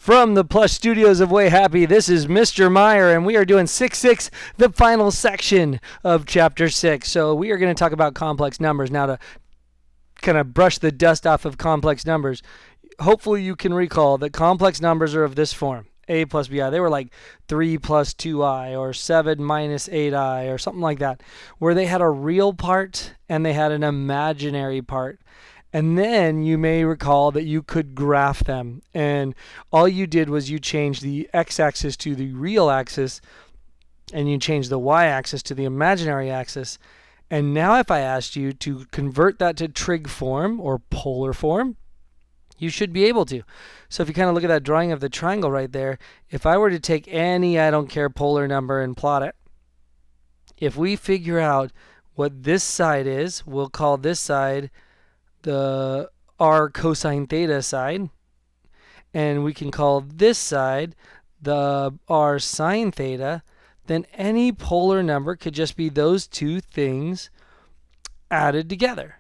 From the plush studios of Way Happy, this is Mr. Meyer, and we are doing 6-6, the final section of Chapter 6. So we are going to talk about complex numbers. Now, to kind of brush the dust off of complex numbers, hopefully you can recall that complex numbers are of this form. A plus bi. They were like 3 plus 2i or 7 minus 8i or something like that, where they had a real part and they had an imaginary part. And then you may recall that you could graph them. And all you did was you changed the x-axis to the real axis, and you changed the y-axis to the imaginary axis. And now if I asked you to convert that to trig form or polar form, you should be able to. So if you kind of look at that drawing of the triangle right there, if I were to take any I don't care polar number and plot it, if we figure out what this side is, we'll call this side the r cosine theta side, and we can call this side the r sine theta, then any polar number could just be those two things added together.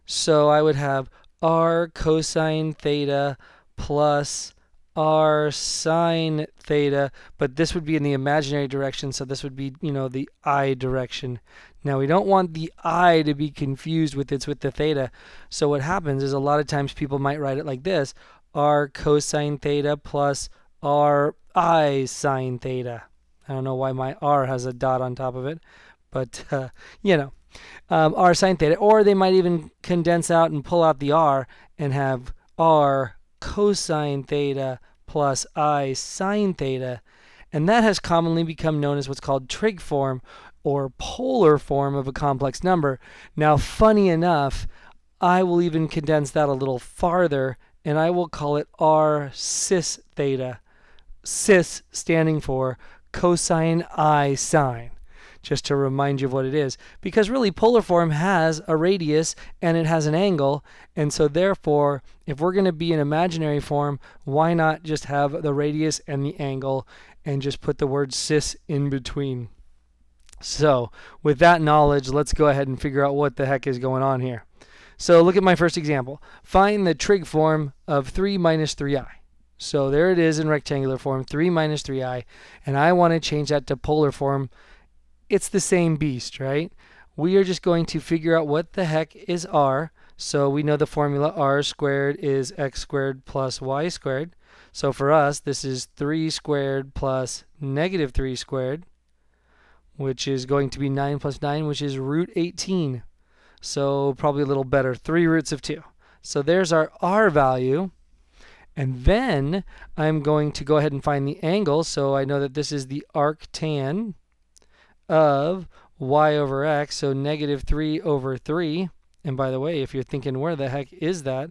So I would have r cosine theta plus r sine theta, but this would be in the imaginary direction, so this would be, the I direction. Now we don't want the I to be confused with the theta. So what happens is a lot of times people might write it like this: r cosine theta plus r I sine theta. I don't know why my r has a dot on top of it, but r sine theta. Or they might even condense out and pull out the r and have r cosine theta plus I sine theta. And that has commonly become known as what's called trig form or polar form of a complex number. Now, funny enough, I will even condense that a little farther, and I will call it r cis theta. Cis standing for cosine I sine, just to remind you of what it is. Because really, polar form has a radius and it has an angle, and so therefore, if we're going to be an imaginary form, why not just have the radius and the angle and just put the word cis in between? So with that knowledge, let's go ahead and figure out what the heck is going on here. So look at my first example. Find the trig form of 3 minus 3i. So there it is in rectangular form, 3 minus 3i, and I want to change that to polar form. It's the same beast, right? We are just going to figure out what the heck is r. So we know the formula r squared is x squared plus y squared. So for us, this is 3 squared plus negative 3 squared, which is going to be 9 plus 9, which is root 18. So probably a little better, 3 roots of 2. So there's our r value. And then I'm going to go ahead and find the angle. So I know that this is the arctan of y over x, so negative 3 over 3. And by the way, if you're thinking, where the heck is that?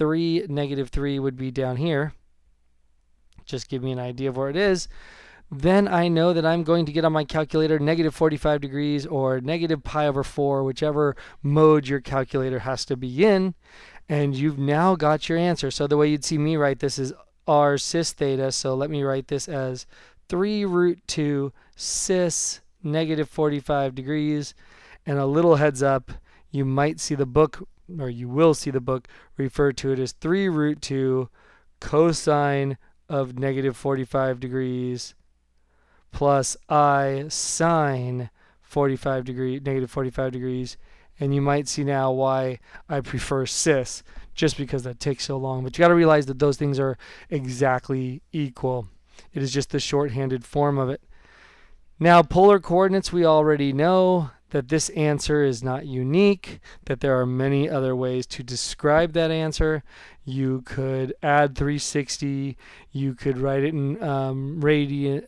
Negative 3 would be down here. Just give me an idea of where it is. Then I know that I'm going to get on my calculator negative 45 degrees or negative pi over 4, whichever mode your calculator has to be in. And you've now got your answer. So the way you'd see me write this is r cis theta. So let me write this as 3 root 2 cis negative 45 degrees. And a little heads up, you might see the book, or you will see the book, refer to it as 3 root 2 cosine of negative 45 degrees plus I sine 45 degree, negative 45 degrees. And you might see now why I prefer cis, just because that takes so long. But you got to realize that those things are exactly equal. It is just the shorthanded form of it. Now, polar coordinates, we already know that this answer is not unique, that there are many other ways to describe that answer. You could add 360. You could write it in radians,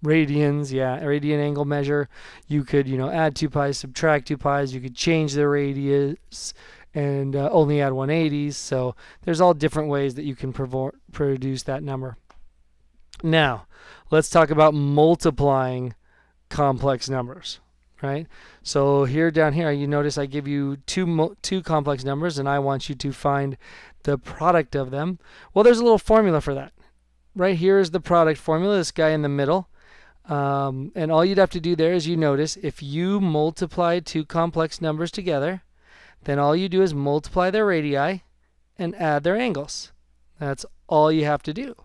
radian angle measure. You could, add 2 pi, subtract 2 pi's. You could change the radius and only add 180s. So there's all different ways that you can produce that number. Now, let's talk about multiplying complex numbers, right? So down here, you notice I give you two complex numbers, and I want you to find the product of them. Well, there's a little formula for that. Right here is the product formula, this guy in the middle. And all you'd have to do there is, you notice, if you multiply two complex numbers together, then all you do is multiply their radii and add their angles. That's all you have to do.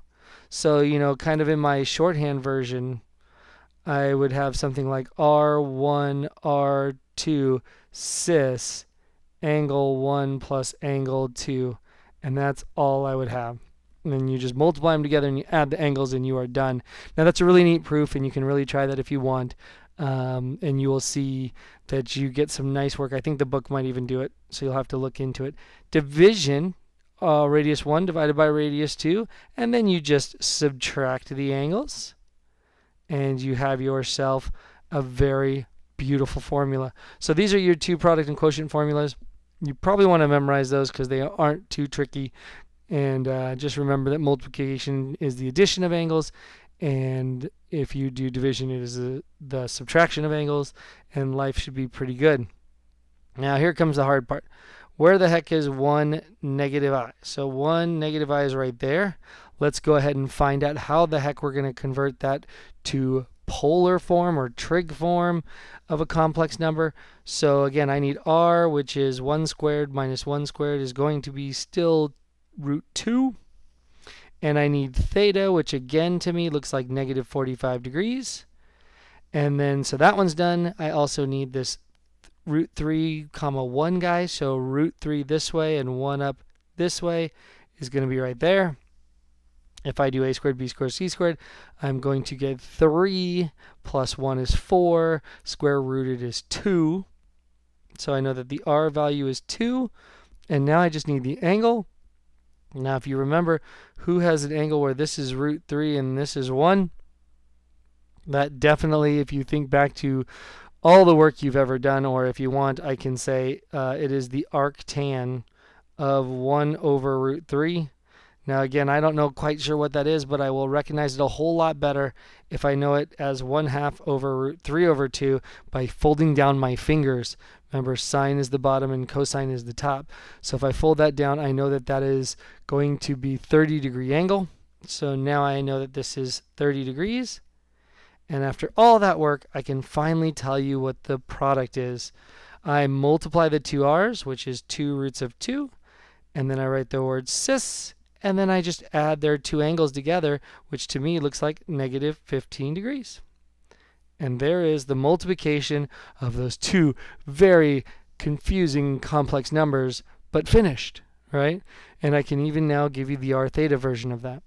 So, kind of in my shorthand version, I would have something like R1, R2, cis, angle 1 plus angle 2, and that's all I would have. And then you just multiply them together and you add the angles and you are done. Now that's a really neat proof, and you can really try that if you want. And you will see that you get some nice work. I think the book might even do it, so you'll have to look into it. Division, radius 1 divided by radius 2, and then you just subtract the angles, and you have yourself a very beautiful formula. So these are your two product and quotient formulas. You probably want to memorize those because they aren't too tricky. And just remember that multiplication is the addition of angles, and if you do division, it is the subtraction of angles, and life should be pretty good. Now here comes the hard part. Where the heck is 1 negative I? So 1 negative I is right there. Let's go ahead and find out how the heck we're going to convert that to polar form or trig form of a complex number. So again, I need r, which is 1 squared minus 1 squared is going to be still root 2. And I need theta, which again to me looks like negative 45 degrees. And then, so that one's done. I also need this root 3 comma 1 guy. So root 3 this way and 1 up this way is going to be right there. If I do a squared, b squared, c squared, I'm going to get 3 plus 1 is 4. Square rooted is 2. So I know that the r value is 2. And now I just need the angle. Now, if you remember, who has an angle where this is root 3 and this is 1? That definitely, if you think back to all the work you've ever done, or if you want, I can say it is the arctan of 1 over root 3. Now, again, I don't know quite sure what that is, but I will recognize it a whole lot better if I know it as 1/2 over root 3 over 2 by folding down my fingers. Remember, sine is the bottom and cosine is the top. So if I fold that down, I know that that is going to be 30-degree angle. So now I know that this is 30 degrees. And after all that work, I can finally tell you what the product is. I multiply the two r's, which is 2 roots of 2. And then I write the word cis. And then I just add their two angles together, which to me looks like negative 15 degrees. And there is the multiplication of those two very confusing complex numbers, but finished, right? And I can even now give you the r theta version of that.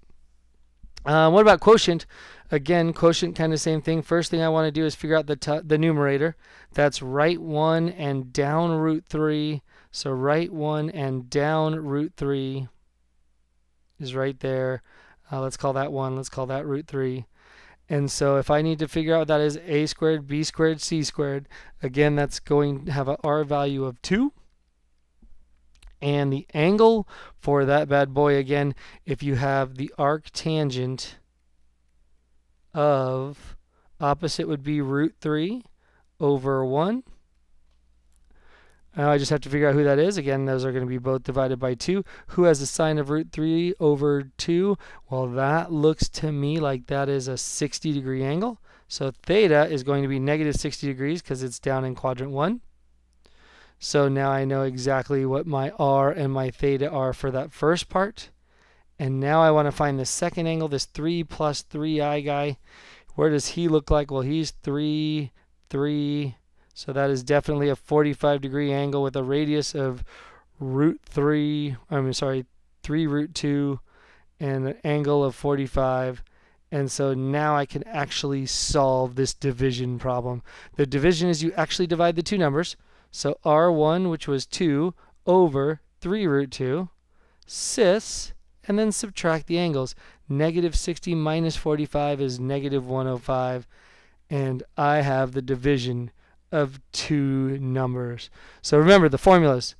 What about quotient? Again, quotient kind of same thing. First thing I want to do is figure out the numerator. That's right 1 and down root 3. So right 1 and down root 3 is right there. Let's call that 1. Let's call that root 3. And so if I need to figure out what that is, a squared, b squared, c squared, again, that's going to have an r value of 2. And the angle for that bad boy, again, if you have the arctangent of opposite would be root 3 over 1. Now I just have to figure out who that is. Again, those are going to be both divided by 2. Who has the sine of root 3 over 2? Well, that looks to me like that is a 60-degree angle. So theta is going to be negative 60 degrees because it's down in quadrant 1. So now I know exactly what my r and my theta are for that first part. And now I want to find the second angle, this 3 plus 3i guy. Where does he look like? Well, he's 3, 3. So that is definitely a 45-degree angle with a radius of root 3 root 2 and an angle of 45. And so now I can actually solve this division problem. The division is you actually divide the two numbers. So r1, which was 2, over 3 root 2, cis, and then subtract the angles. Negative 60 minus 45 is negative 105. And I have the division of two numbers. So remember the formulas.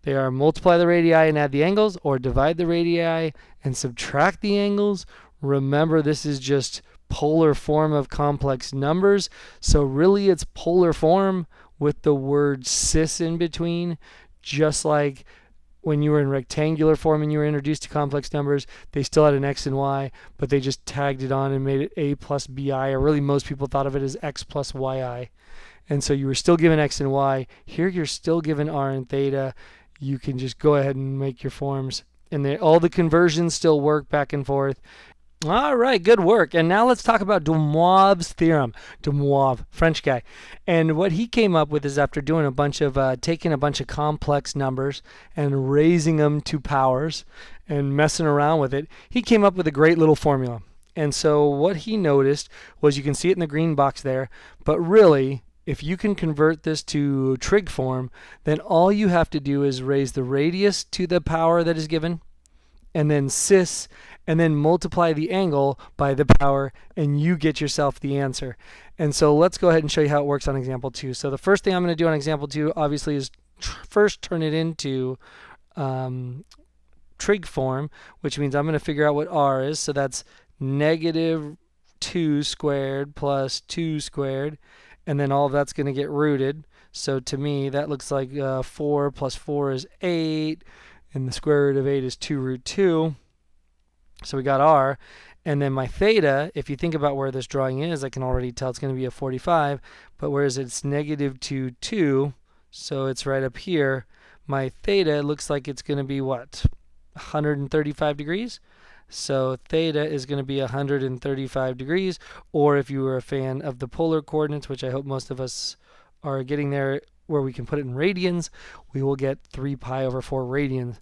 They are multiply the radii and add the angles, or divide the radii and subtract the angles. Remember, this is just polar form of complex numbers. So really it's polar form with the word cis in between, just like when you were in rectangular form and you were introduced to complex numbers, they still had an x and y, but they just tagged it on and made it a plus bi, or really most people thought of it as x plus yi. And so you were still given x and y. Here you're still given r and theta. You can just go ahead and make your forms And all the conversions still work back and forth. All right, good work. And now let's talk about de Moivre's theorem. De Moivre, French guy. And what he came up with is after doing taking a bunch of complex numbers and raising them to powers and messing around with it, he came up with a great little formula. And so what he noticed was, you can see it in the green box there, but really, if you can convert this to trig form, then all you have to do is raise the radius to the power that is given, and then cis, and then multiply the angle by the power, and you get yourself the answer. And so let's go ahead and show you how it works on example 2. So the first thing I'm going to do on example 2, obviously, is first turn it into trig form, which means I'm going to figure out what r is. So that's negative 2 squared plus 2 squared, and then all of that's going to get rooted. So to me, that looks like 4 plus 4 is 8, and the square root of 8 is 2 root 2. So we got r, and then my theta, if you think about where this drawing is, I can already tell it's going to be a 45, but whereas it's negative 2, so it's right up here, my theta looks like it's going to be what? 135 degrees? So theta is going to be 135 degrees, or if you were a fan of the polar coordinates, which I hope most of us are getting there, where we can put it in radians, we will get 3 pi over 4 radians.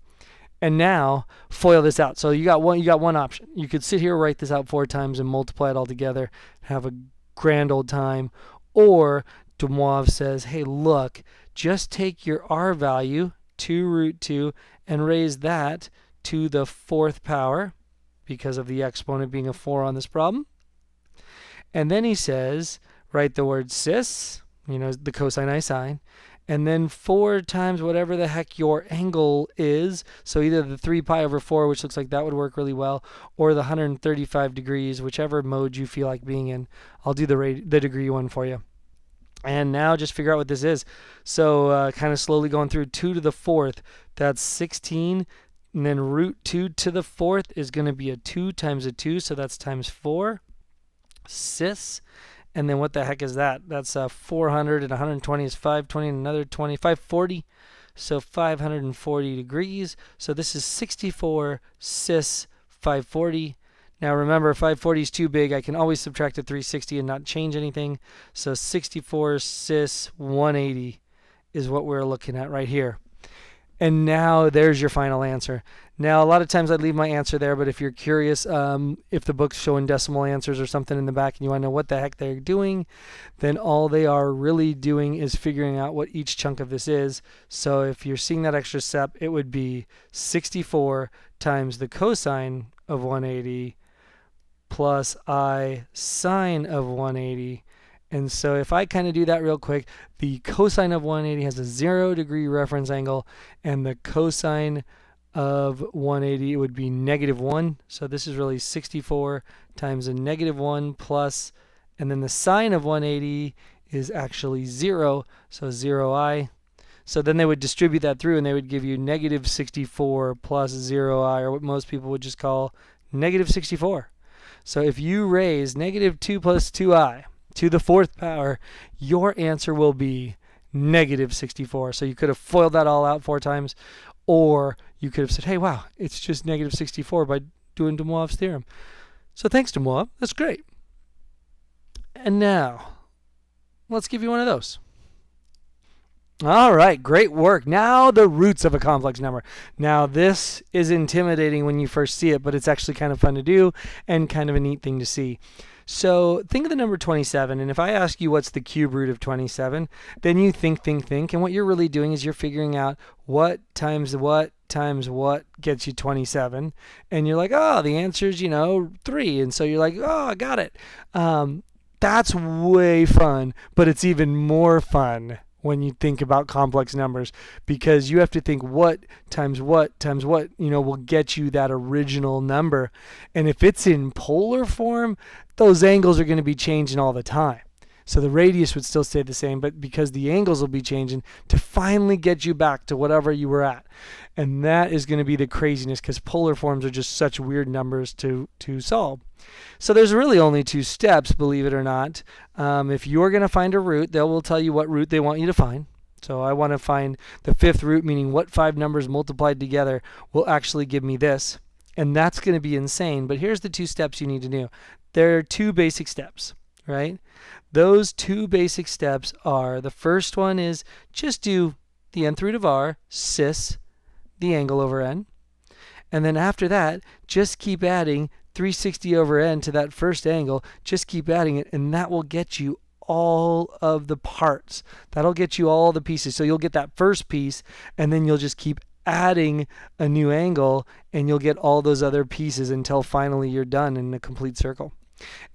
And now FOIL this out. So you got one option. You could sit here, write this out 4 times, and multiply it all together, have a grand old time. Or de Moivre says, hey, look, just take your r value, 2 root 2, and raise that to the 4th power, because of the exponent being a 4 on this problem. And then he says, write the word cis, the cosine I sine, and then 4 times whatever the heck your angle is. So either the 3 pi over 4, which looks like that would work really well, or the 135 degrees, whichever mode you feel like being in. I'll do the degree one for you. And now just figure out what this is. So kind of slowly going through 2 to the 4th, that's 16. And then root 2 to the 4th is going to be a 2 times a 2, so that's times 4. Cis. And then what the heck is that? That's 400, and 120 is 520, and another 20, 540. So 540 degrees. So this is 64 cis 540. Now remember, 540 is too big. I can always subtract a 360 and not change anything. So 64 cis 180 is what we're looking at right here. And now there's your final answer. Now, a lot of times I leave my answer there, but if you're curious, if the book's showing decimal answers or something in the back and you want to know what the heck they're doing, then all they are really doing is figuring out what each chunk of this is. So if you're seeing that extra step, it would be 64 times the cosine of 180 plus I sine of 180. And so if I kind of do that real quick, the cosine of 180 has a 0 degree reference angle, and the cosine of 180 would be -1. So this is really 64 times a -1 plus, and then the sine of 180 is actually 0, so 0i. So then they would distribute that through, and they would give you -64 plus 0i, or what most people would just call -64. So if you raise -2 plus 2i to the 4th power, your answer will be -64. So you could have FOILed that all out 4 times, or you could have said, hey, wow, it's just -64 by doing de Moivre's theorem. So thanks, de Moivre. That's great. And now, let's give you one of those. All right, great work. Now the roots of a complex number. Now this is intimidating when you first see it, but it's actually kind of fun to do and kind of a neat thing to see. So think of the number 27, and if I ask you what's the cube root of 27, then you think, and what you're really doing is you're figuring out what times what gets you 27, and you're like, oh, the answer is, 3, and so you're like, oh, I got it. That's way fun, but it's even more fun when you think about complex numbers, because you have to think what times what times what, will get you that original number. And if it's in polar form, those angles are going to be changing all the time. So the radius would still stay the same, but because the angles will be changing to finally get you back to whatever you were at. And that is going to be the craziness, because polar forms are just such weird numbers to solve. So there's really only 2 steps, believe it or not. If you're going to find a root, they will tell you what root they want you to find. So I want to find the fifth root, meaning what 5 numbers multiplied together will actually give me this. And that's going to be insane. But here's the 2 steps you need to do. There are 2 basic steps, right? Those 2 basic steps are, the first one is just do the nth root of r, cis, the angle over n. And then after that, just keep adding 360 over n to that first angle. Just keep adding it, and that will get you all of the parts. That'll get you all the pieces. So you'll get that first piece, and then you'll just keep adding a new angle, and you'll get all those other pieces until finally you're done in a complete circle.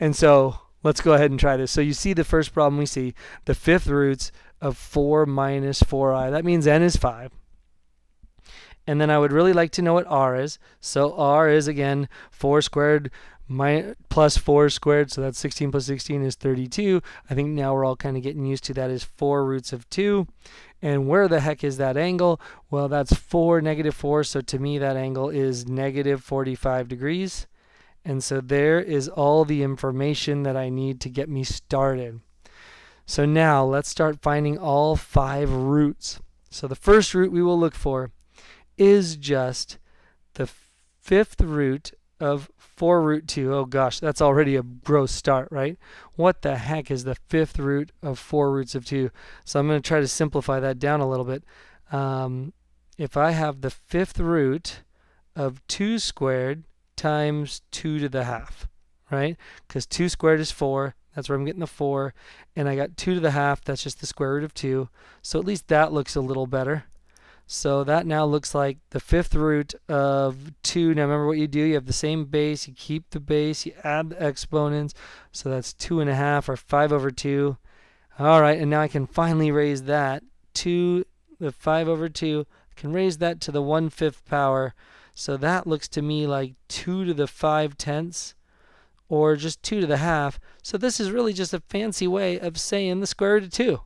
And so let's go ahead and try this. So you see the first problem we see, the fifth roots of 4 minus 4i. That means n is 5. And then I would really like to know what r is. So r is, again, 4 squared plus 4 squared, so that's 16 plus 16 is 32. I think now we're all kind of getting used to that is 4 roots of 2. And where the heck is that angle? Well, that's 4, negative 4, so to me that angle is negative 45 degrees. And so there is all the information that I need to get me started. So now let's start finding all 5 roots. So the first root we will look for is just the fifth root of 4 root 2. Oh gosh, that's already a gross start, right? What the heck is the fifth root of 4 roots of 2? So I'm going to try to simplify that down a little bit. If I have the fifth root of 2 squared times 2 to the half, right? Because 2 squared is 4. That's where I'm getting the 4. And I got 2 to the half. That's just the square root of 2. So at least that looks a little better. So that now looks like the fifth root of 2. Now remember what you do. You have the same base. You keep the base. You add the exponents. So that's 2.5 or 5 over 2. All right, and now I can finally raise that to the 5 over 2. I can raise that to the 1/5 power. So that looks to me like 2 to the 5/10 or just 2 to the half. So this is really just a fancy way of saying the square root of 2.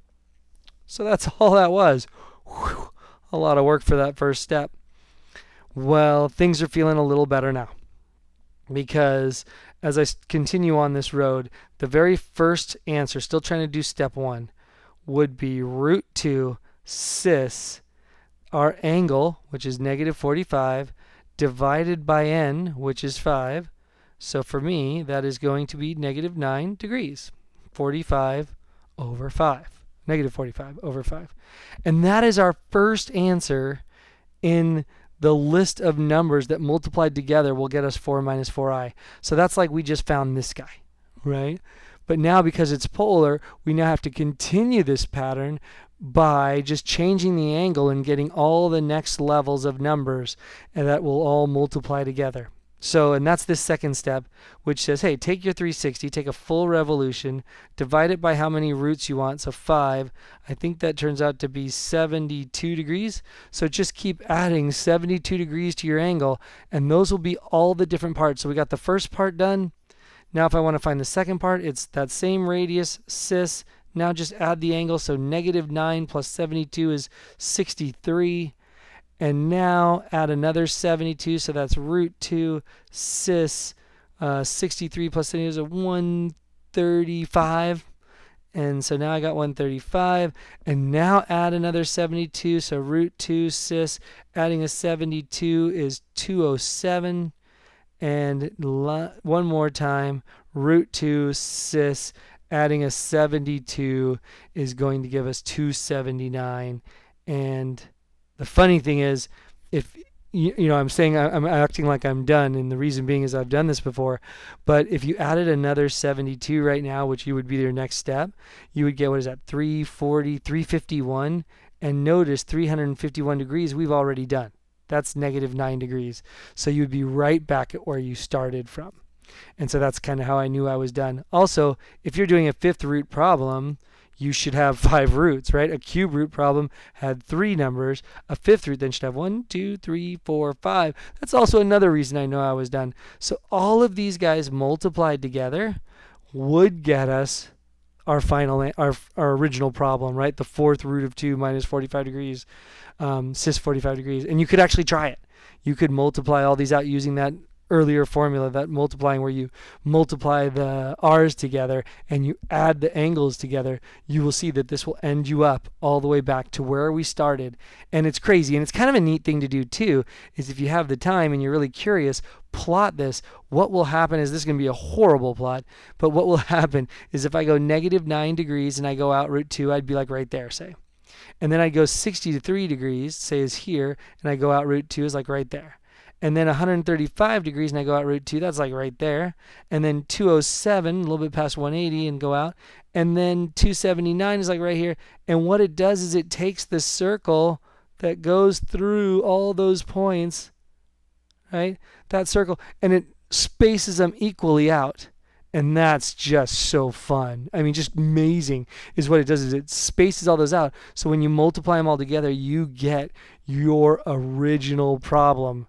So that's all that was. Whew. A lot of work for that first step. Well, things are feeling a little better now, because as I continue on this road, the very first answer, still trying to do step 1, would be root 2 cis our angle, which is negative 45, divided by n, which is 5. So for me, that is going to be negative 9 degrees. 45 over 5. Negative 45 over 5. And that is our first answer in the list of numbers that multiplied together will get us 4 minus 4i. So that's like we just found this guy, right? But now because it's polar, we now have to continue this pattern by just changing the angle and getting all the next levels of numbers, and that will all multiply together. So, and that's this second step, which says, hey, take your 360, take a full revolution, divide it by how many roots you want, so 5. I think that turns out to be 72 degrees. So just keep adding 72 degrees to your angle, and those will be all the different parts. So we got the first part done. Now if I want to find the second part, it's that same radius, cis. Now just add the angle, so negative 9 plus 72 is 63. And now add another 72, so that's root 2 cis 63 plus 72 is a 135. And so now I got 135. And now add another 72, so root 2 cis adding a 72 is 207. And one more time, root 2 cis adding a 72 is going to give us 279. And the funny thing is, if I'm saying I'm acting like I'm done, and the reason being is I've done this before, but if you added another 72 right now, which you would be your next step, you would get, what is that, 340, 351, and notice 351 degrees we've already done. That's negative 9 degrees. So you would be right back at where you started from. And so that's kind of how I knew I was done. Also, if you're doing a fifth root problem, you should have 5 roots, right? A cube root problem had 3 numbers. A fifth root then should have 1, 2, 3, 4, 5. That's also another reason I know I was done. So all of these guys multiplied together would get us our final, our original problem, right? The fourth root of 2 minus 45 degrees, cis 45 degrees. And you could actually try it. You could multiply all these out using that earlier formula, that multiplying where you multiply the r's together and you add the angles together, you will see that this will end you up all the way back to where we started. And it's crazy. And it's kind of a neat thing to do too, is if you have the time and you're really curious, plot this. What will happen is, this is going to be a horrible plot, but what will happen is if I go -9 degrees and I go out root 2, I'd be like right there, say. And then I go 63 degrees, say is here, and I go out root 2 is like right there. And then 135 degrees and I go out root 2, that's like right there. And then 207, a little bit past 180 and go out. And then 279 is like right here. And what it does is it takes the circle that goes through all those points, right? That circle, and it spaces them equally out. And that's just so fun. I mean, just amazing is what it does, is it spaces all those out. So when you multiply them all together, you get your original problem.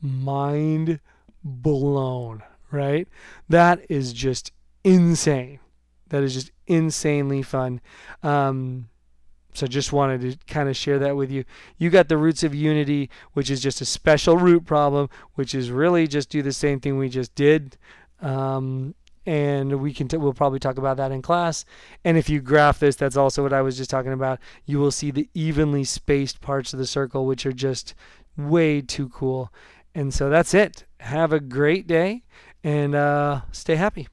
Mind blown, right? That is just insane. That is just insanely fun. So just wanted to kind of share that with you. You got the roots of unity, which is just a special root problem, which is really just do the same thing we just did. And we'll probably talk about that in class. And if you graph this, that's also what I was just talking about. You will see the evenly spaced parts of the circle, which are just way too cool. And so that's it. Have a great day and stay happy.